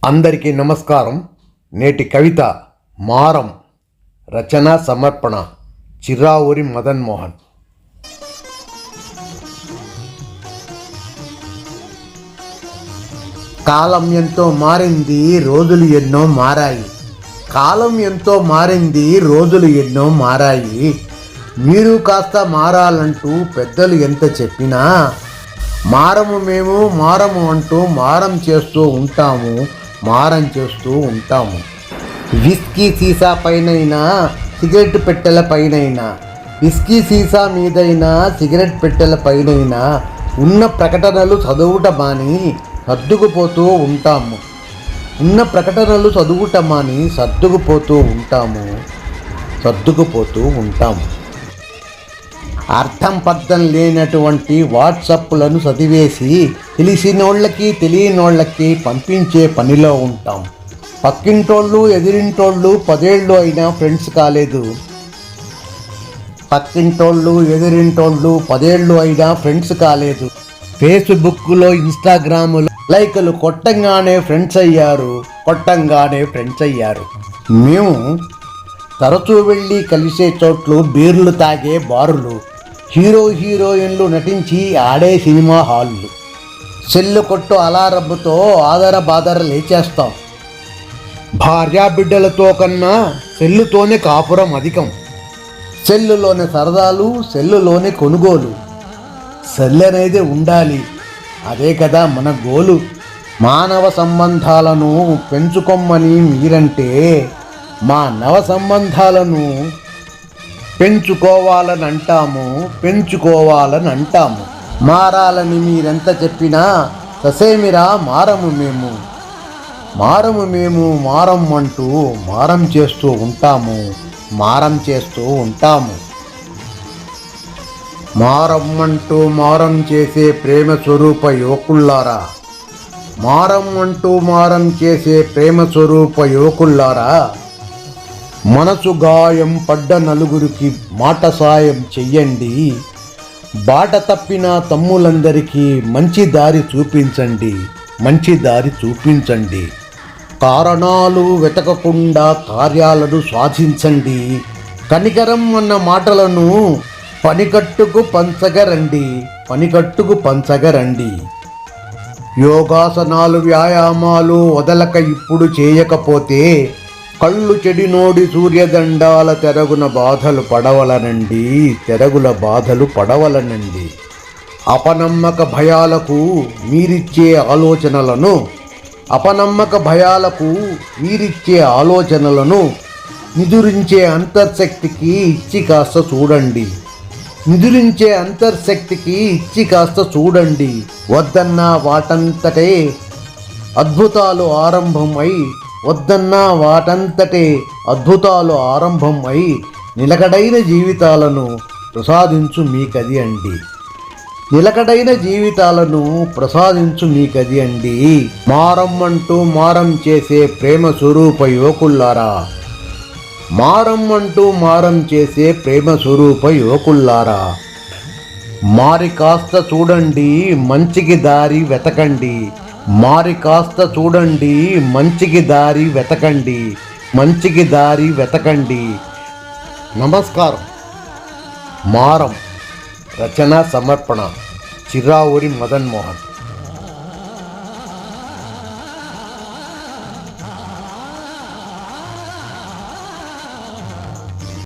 అందరికీ నమస్కారం. నేటి కవిత మారం. రచన సమర్పణ చిర్రావూరి మదన్ మోహన్. కాలం ఎంతో మారింది, రోజులు ఎన్నో మారాయి. కాలం ఎంతో మారింది, రోజులు ఎన్నో మారాయి. మీరు కాస్త మారాలంటూ పెద్దలు ఎంత చెప్పినా మారము మేము మారము అంటూ మారం చేస్తూ ఉంటాము. విస్కీ సీసా పైనైనా సిగరెట్ పెట్టెల పైనైనా, విస్కీ సీసా మీదైనా సిగరెట్ పెట్టెల పైనైనా ఉన్న ప్రకటనలు చదువుట మాని సర్దుకుపోతూ ఉంటాము. అర్థం పర్థం లేనటువంటి వాట్సాప్లను చదివేసి తెలిసినోళ్ళకి తెలియనోళ్ళకి పంపించే పనిలో ఉంటాం. పక్కింటోళ్ళు ఎదిరింటోళ్ళు 10 ఏళ్ళు అయినా ఫ్రెండ్స్ కాలేదు. ఫేస్బుక్లో ఇన్స్టాగ్రాములో లైకులు కొట్టంగానే ఫ్రెండ్స్ అయ్యారు. మేము తరచూ వెళ్ళి కలిసే చోట్లు, బీర్లు తాగే బారులు, హీరోయిన్లు నటించి ఆడే సినిమా హాళ్ళు, సెల్లు కొట్టు అలారబ్బుతో ఆదర లేచేస్తాం. భార్యాబిడ్డలతో కన్నా సెల్లుతోనే కాపురం అధికం. సెల్లులోని సరదాలు, సెల్లులోని కొనుగోలు. సెల్ అనేది ఉండాలి, అదే కదా మన గోలు. మానవ సంబంధాలను పెంచుకోమని మీరంటే మా నవ సంబంధాలను పెంచుకోవాలని మారాలని మీరెంత చెప్పినా ససేమిరా మారము మేము అంటూ మారం చేస్తూ ఉంటాము. మారం అంటూ మారం చేసే ప్రేమ స్వరూప యువకుల్లారా, మనసు గాయం పడ్డ నలుగురికి మాట సాయం చెయ్యండి. బాట తప్పిన తమ్ములందరికీ మంచి దారి చూపించండి. కారణాలు వెతకకుండా కార్యాలను సాధించండి. కనికరం అన్న మాటలను పనికట్టుకు పంచగరండి. యోగాసనాలు, వ్యాయామాలు వదలక ఇప్పుడు చేయకపోతే కళ్ళు చెడినోడి సూర్యదండాల తెరగుల బాధలు పడవలనండి. అపనమ్మక భయాలకు మీరిచ్చే నిదురించే అంతర్శక్తికి ఇచ్చి కాస్త చూడండి. వద్దన్న వాటంతటే అద్భుతాలు ఆరంభమై నిలకడైన జీవితాలను ప్రసాదించు మీకది అండి. మారం అంటూ మారం చేసే ప్రేమ స్వరూప యువకుల్లారా, మారి కాస్త చూడండి, మంచికి దారి వెతకండి. నమస్కారం. మారం. రచన సమర్పణ చిర్రావూరి మదన్ మోహన్.